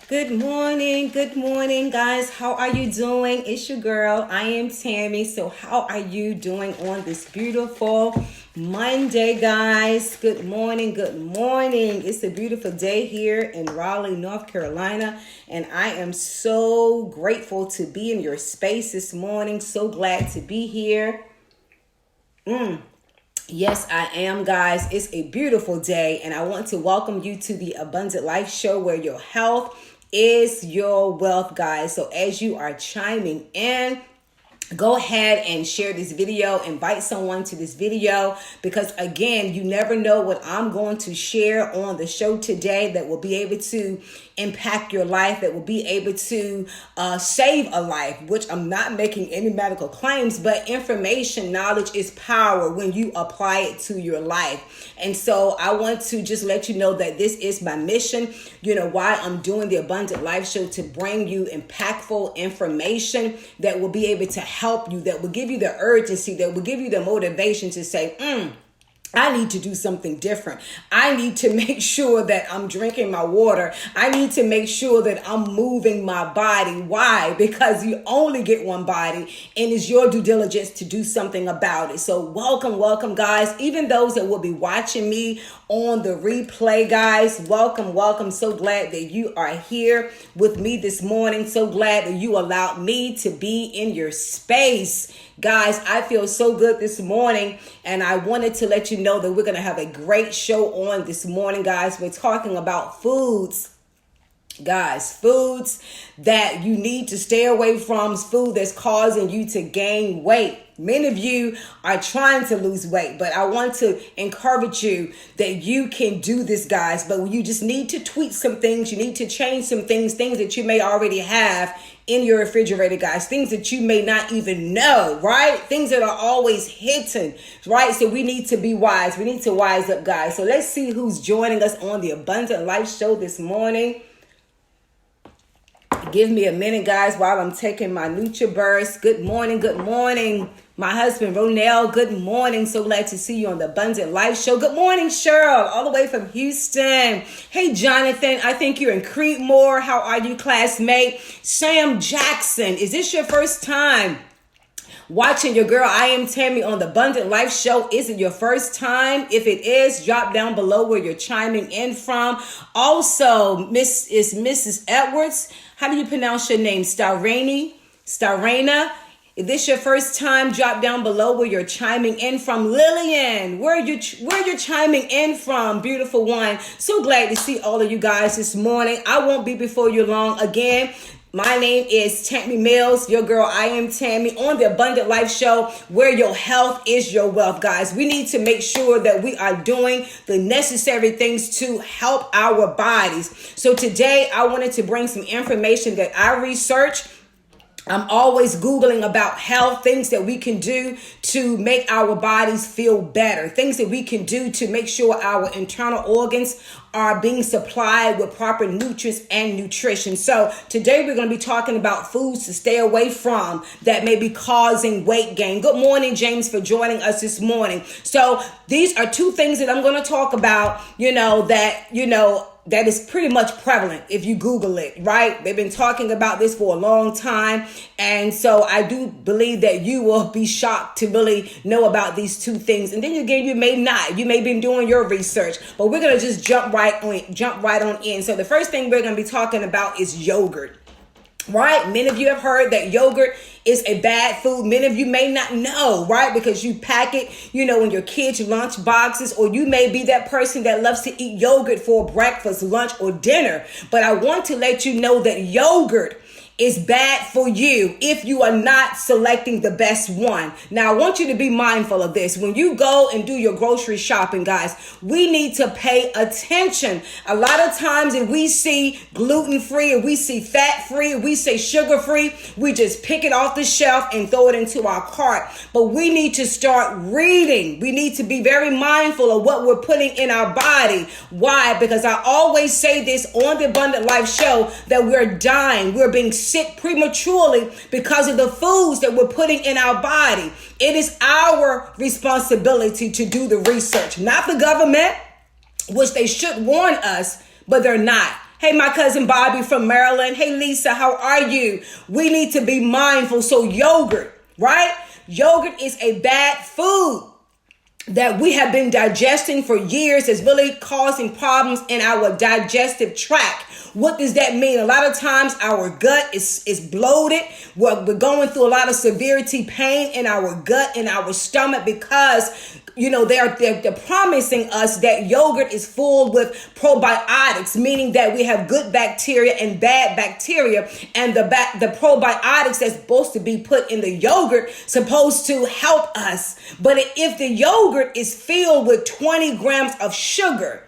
Good morning, guys. How are you doing? It's your girl. I am Tammy. So, how are you doing on this beautiful Monday, guys? Good morning. Good morning. It's a beautiful day here in Raleigh, North Carolina, and I am so grateful to be in your space this morning. So glad to be here. Yes, I am, guys. It's a beautiful day, and I want to welcome you to the Abundant Life Show where your health is your wealth, guys. So as you are chiming in, go ahead and share this video, invite someone to this video, because again, you never know what I'm going to share on the show today that will be able to impact your life, that will be able to save a life, which I'm not making any medical claims, but information, knowledge is power when you apply it to your life. And so I want to just let you know that this is my mission, why I'm doing the Abundant Life Show, to bring you impactful information that will be able to help you, that will give you the urgency, that will give you the motivation to say, I need to do something different. I need to make sure that I'm drinking my water. I need to make sure that I'm moving my body. Why? Because you only get one body, and it's your due diligence to do something about it. So welcome, guys. Even those that will be watching me on the replay, guys, welcome. So glad that you are here with me this morning. So glad that you allowed me to be in your space. Guys, I feel so good this morning, and I wanted to let you know that we're going to have a great show on this morning, guys. We're talking about foods. Guys, foods that you need to stay away from, food that's causing you to gain weight. Many of you are trying to lose weight, but I want to encourage you that you can do this, guys. But you just need to tweak some things. You need to change some things that you may already have in your refrigerator, guys. Things that you may not even know, right? Things that are always hidden, right? So we need to be wise. We need to wise up, guys. So let's see who's joining us on the Abundant Life Show this morning. Give me a minute, guys, while I'm taking my NutriBurst. Good morning. My husband, Ronell, good morning. So glad to see you on the Abundant Life Show. Good morning, Cheryl, all the way from Houston. Hey, Jonathan, I think you're in Creedmoor. How are you, classmate? Sam Jackson, is this your first time watching your girl, I am Tammy, on the Abundant Life Show? Is it your first time? If it is, drop down below where you're chiming in from. Also, Mrs. Edwards. How do you pronounce your name? Starena? If this your first time, drop down below where you're chiming in from. Lillian, where you're chiming in from, beautiful one. So glad to see all of you guys this morning. I won't be before you long. Again, my name is Tammy Mills, your girl, I am Tammy, on the Abundant Life Show, where your health is your wealth, guys. We need to make sure that we are doing the necessary things to help our bodies. So today, I wanted to bring some information that I researched. I'm always Googling about health, things that we can do to make our bodies feel better, things that we can do to make sure our internal organs are being supplied with proper nutrients and nutrition. So today we're going to be talking about foods to stay away from that may be causing weight gain. Good morning, James, for joining us this morning. So these are two things that I'm going to talk about, that is pretty much prevalent if you Google it, right? They've been talking about this for a long time. And so I do believe that you will be shocked to really know about these two things. And then again, you may not. You may be doing your research, but we're going to just jump right on in. So the first thing we're going to be talking about is yogurt. Right? Many of you have heard that yogurt is a bad food. Many of you may not know, right? Because you pack it, in your kids' lunch boxes, or you may be that person that loves to eat yogurt for breakfast, lunch, or dinner. But I want to let you know that yogurt is bad for you if you are not selecting the best one. Now, I want you to be mindful of this. When you go and do your grocery shopping, guys, we need to pay attention. A lot of times if we see gluten-free, if we see fat-free, if we say sugar-free, we just pick it off the shelf and throw it into our cart. But we need to start reading. We need to be very mindful of what we're putting in our body. Why? Because I always say this on the Abundant Life Show, that we're dying. We're being sick prematurely because of the foods that we're putting in our body. It is our responsibility to do the research, not the government, which they should warn us, but they're not. Hey, my cousin Bobby from Maryland. Hey, Lisa, how are you? We need to be mindful. So yogurt, right? Yogurt is a bad food that we have been digesting for years. Is really causing problems in our digestive tract. What does that mean? A lot of times our gut is bloated. We're going through a lot of severity pain in our gut, in our stomach, because they're promising us that yogurt is full with probiotics, meaning that we have good bacteria and bad bacteria, and the probiotics that's supposed to be put in the yogurt supposed to help us. But if the yogurt is filled with 20 grams of sugar,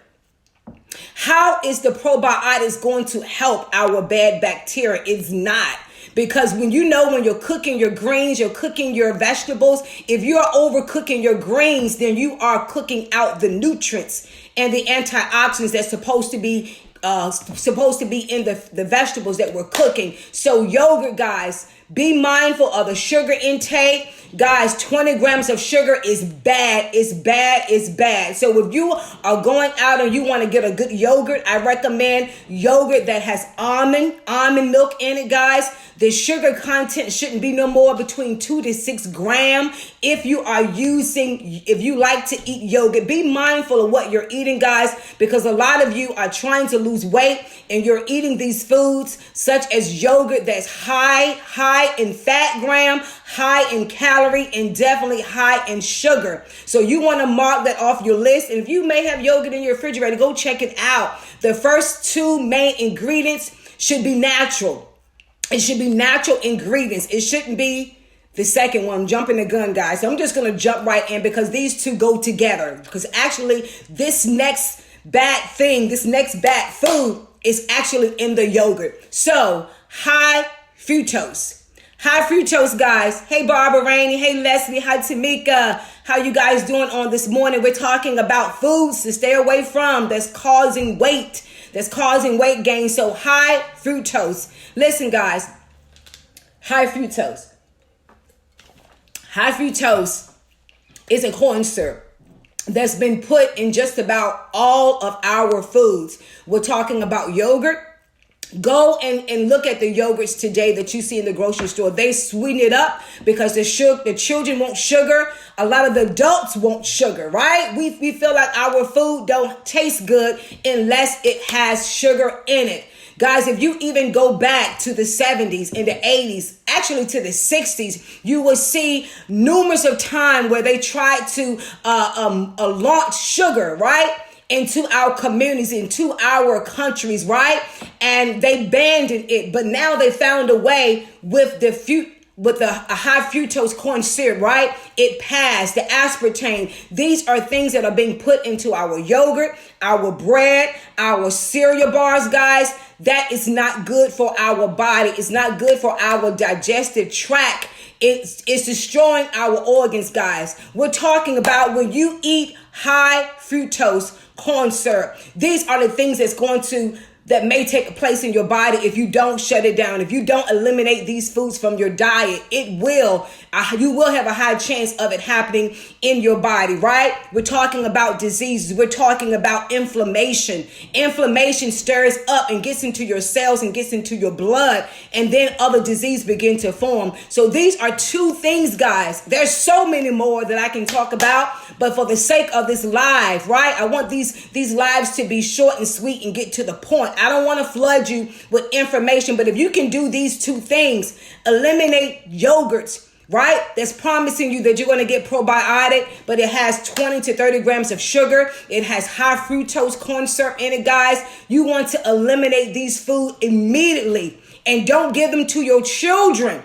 how is the probiotics going to help our bad bacteria? It's not. Because when you're cooking your greens, you're cooking your vegetables, if you're overcooking your greens, then you are cooking out the nutrients and the antioxidants that's supposed to be in the vegetables that we're cooking. So yogurt, guys, be mindful of the sugar intake. Guys, 20 grams of sugar is bad. It's bad. It's bad. So if you are going out and you want to get a good yogurt, I recommend yogurt that has almond milk in it, guys. The sugar content shouldn't be no more between 2 to 6 grams. If you like to eat yogurt, be mindful of what you're eating, guys, because a lot of you are trying to lose weight and you're eating these foods such as yogurt that's high in fat gram, high in calorie, and definitely high in sugar. So you want to mark that off your list. And if you may have yogurt in your refrigerator, go check it out. The first 2 main ingredients should be natural. It should be natural ingredients. It shouldn't be the second one. I'm jumping the gun, guys. So I'm just going to jump right in because these two go together. Because actually, this next bad food is actually in the yogurt. So, high fructose. High fructose, guys. Hey, Barbara Rainey. Hey, Leslie. Hi, Tamika. How you guys doing on this morning? We're talking about foods to stay away from that's causing weight gain. So high fructose. Listen, guys, high fructose is a corn syrup that's been put in just about all of our foods. We're talking about yogurt. Go and look at the yogurts today that you see in the grocery store. They sweeten it up because the children want sugar. A lot of the adults want sugar, right? We feel like our food don't taste good unless it has sugar in it. Guys, if you even go back to the 70s and the 80s, actually to the 60s, you will see numerous of times where they tried to launch sugar, right, into our communities, into our countries, right? And they banned it. But now they found a way with a high fructose corn syrup, right? It passed. The aspartame. These are things that are being put into our yogurt, our bread, our cereal bars, guys. That is not good for our body. It's not good for our digestive tract. It's destroying our organs, guys. We're talking about when you eat high fructose corn syrup. These are the things that may take place in your body if you don't shut it down. If you don't eliminate these foods from your diet, you will have a high chance of it happening in your body, right? We're talking about diseases. We're talking about inflammation. Inflammation stirs up and gets into your cells and gets into your blood, and then other disease begin to form. So these are 2 things, guys. There's so many more that I can talk about, but for the sake of this live, right? I want these lives to be short and sweet and get to the point. I don't want to flood you with information, but if you can do these 2 things, eliminate yogurts, right? That's promising you that you're going to get probiotic, but it has 20 to 30 grams of sugar. It has high fructose corn syrup in it, guys. You want to eliminate these foods immediately and don't give them to your children,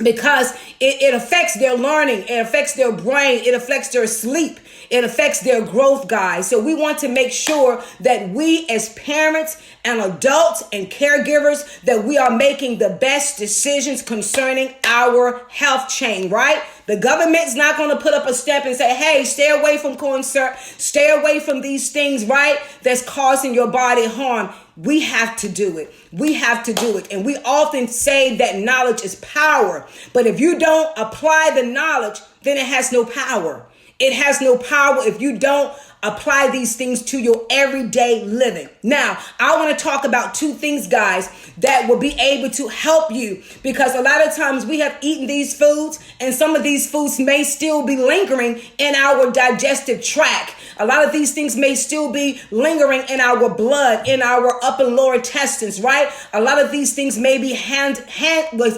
because it affects their learning, it affects their brain, it affects their sleep, it affects their growth, guys. So we want to make sure that we as parents and adults and caregivers, that we are making the best decisions concerning our health chain, right? The government's not going to put up a step and say, hey, stay away from corn syrup, stay away from these things, right, that's causing your body harm. We have to do it. We have to do it. And we often say that knowledge is power. But if you don't apply the knowledge, then it has no power. It has no power if you don't apply these things to your everyday living. Now, I want to talk about 2 things, guys, that will be able to help you, because a lot of times we have eaten these foods and some of these foods may still be lingering in our digestive tract. A lot of these things may still be lingering in our blood, in our upper and lower intestines, right? A lot of these things may be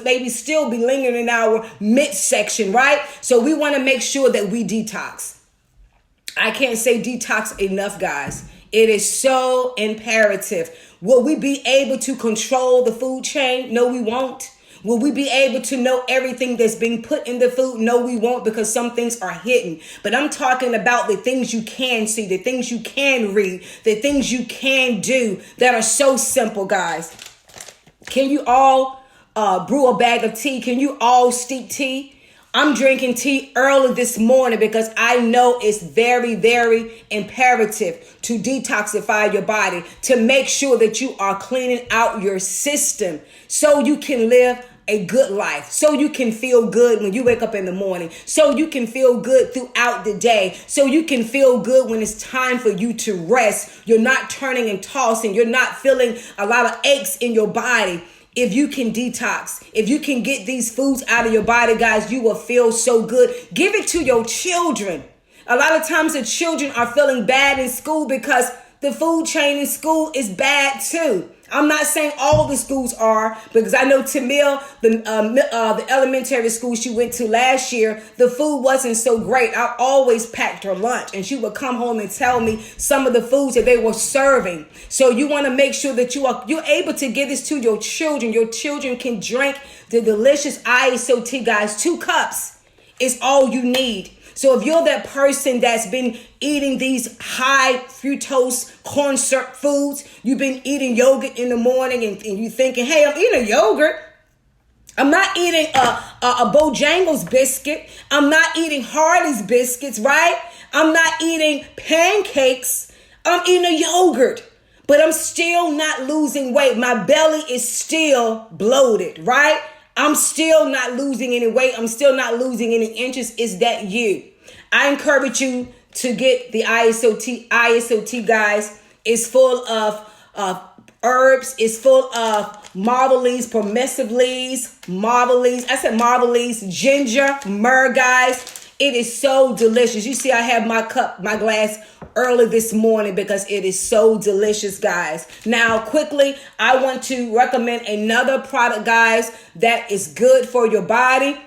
maybe still be lingering in our midsection, right? So we want to make sure that we detox. I can't say detox enough, guys. It is so imperative. Will we be able to control the food chain? No, we won't. Will we be able to know everything that's being put in the food? No, we won't, because some things are hidden. But I'm talking about the things you can see, the things you can read, the things you can do that are so simple, guys. Can you all brew a bag of tea? Can you all steep tea? I'm drinking tea early this morning because I know it's very, very imperative to detoxify your body, to make sure that you are cleaning out your system so you can live a good life, so you can feel good when you wake up in the morning, so you can feel good throughout the day, so you can feel good when it's time for you to rest. You're not turning and tossing. You're not feeling a lot of aches in your body. If you can detox, if you can get these foods out of your body, guys, you will feel so good. Give it to your children. A lot of times the children are feeling bad in school because the food chain in school is bad too. I'm not saying all the schools are, because I know Tamil, the elementary school she went to last year, the food wasn't so great. I always packed her lunch, and she would come home and tell me some of the foods that they were serving. So you want to make sure that you're able to give this to your children. Your children can drink the delicious ISO tea, guys. 2 cups is all you need. So if you're that person that's been eating these high fructose corn syrup foods, you've been eating yogurt in the morning and you're thinking, hey, I'm eating yogurt. I'm not eating a Bojangles biscuit. I'm not eating Harley's biscuits, right? I'm not eating pancakes. I'm eating a yogurt. But I'm still not losing weight. My belly is still bloated, right? I'm still not losing any weight. I'm still not losing any inches. Is that you? I encourage you to get the ISO tea. ISO tea, guys, is full of herbs. It's full of marble leaves, permissive leaves, marble leaves. I said marble leaves, ginger, myrrh, guys. It is so delicious. You see, I have my glass early this morning because it is so delicious, guys. Now, quickly, I want to recommend another product, guys, that is good for your body.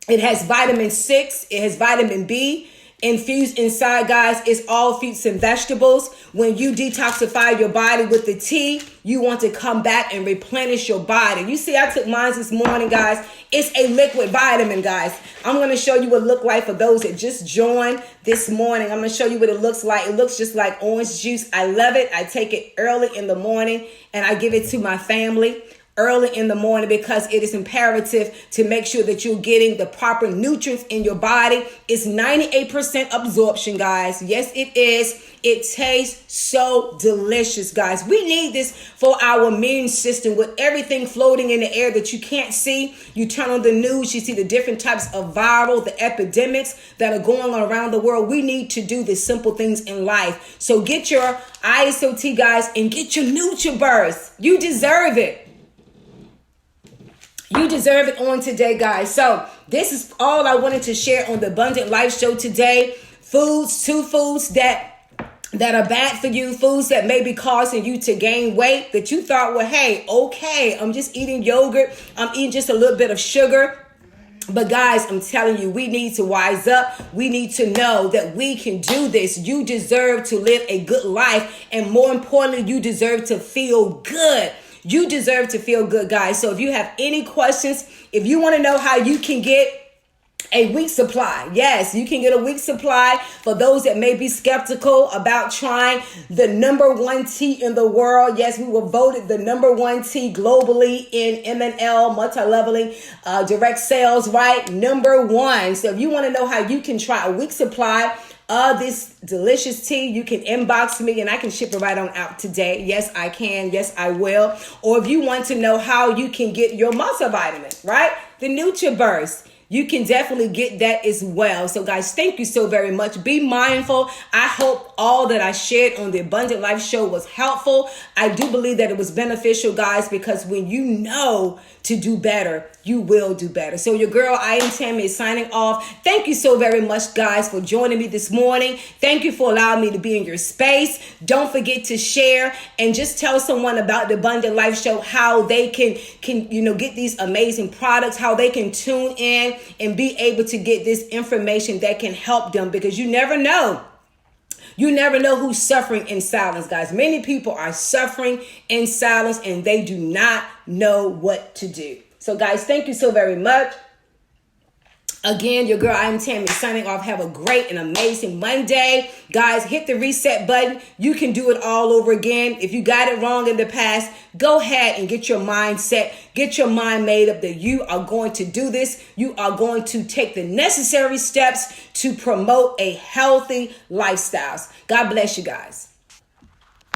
It has vitamin 6. It has vitamin B infused inside, guys. It's all fruits and vegetables. When you detoxify your body with the tea, you want to come back and replenish your body. You see, I took mine this morning, guys. It's a liquid vitamin, guys. I'm going to show you what it looks like for those that just joined this morning. I'm going to show you what it looks like. It looks just like orange juice. I love it. I take it early in the morning and I give it to my family early in the morning because it is imperative to make sure that you're getting the proper nutrients in your body. It's 98% absorption, guys. Yes, it is. It tastes so delicious, guys. We need this for our immune system. With everything floating in the air that you can't see, you turn on the news, you see the different types of viral, the epidemics that are going on around the world. We need to do the simple things in life. So get your ISO tea, guys, and get your NutriBurst. You deserve it. You deserve it on today, guys. So this is all I wanted to share on the Abundant Life Show today. Foods, 2 foods that are bad for you, foods that may be causing you to gain weight that you thought, well, hey, okay, I'm just eating yogurt. I'm eating just a little bit of sugar. But guys, I'm telling you, we need to wise up. We need to know that we can do this. You deserve to live a good life. And more importantly, you deserve to feel good. You deserve to feel good, guys. So if you have any questions, if you want to know how you can get a week's supply, yes, you can get a week's supply. For those that may be skeptical about trying the #1 tea in the world, yes, we were voted the #1 tea globally in MNL, multi-leveling direct sales, right? #1. So if you want to know how you can try a week's supply of this delicious tea, you can inbox me and I can ship it right on out today. Yes, I can. Yes, I will. Or if you want to know how you can get your multivitamin, right? The NutriBurst. you can definitely get that as well. So guys, thank you so very much. Be mindful. I hope all that I shared on the Abundant Life Show was helpful. I do believe that it was beneficial, guys, because when you know to do better, you will do better. So your girl, I am Tammy, is signing off. Thank you so very much, guys, for joining me this morning. Thank you for allowing me to be in your space. Don't forget to share and just tell someone about the Abundant Life Show, how they can get these amazing products, how they can tune in and be able to get this information that can help them, because you never know. You never know who's suffering in silence, guys. Many people are suffering in silence and they do not know what to do. So, guys, thank you so very much. Again, your girl, I'm Tammy, signing off. Have a great and amazing Monday. Guys, hit the reset button. You can do it all over again. If you got it wrong in the past, go ahead and get your mind set. Get your mind made up that you are going to do this. You are going to take the necessary steps to promote a healthy lifestyle. God bless you guys.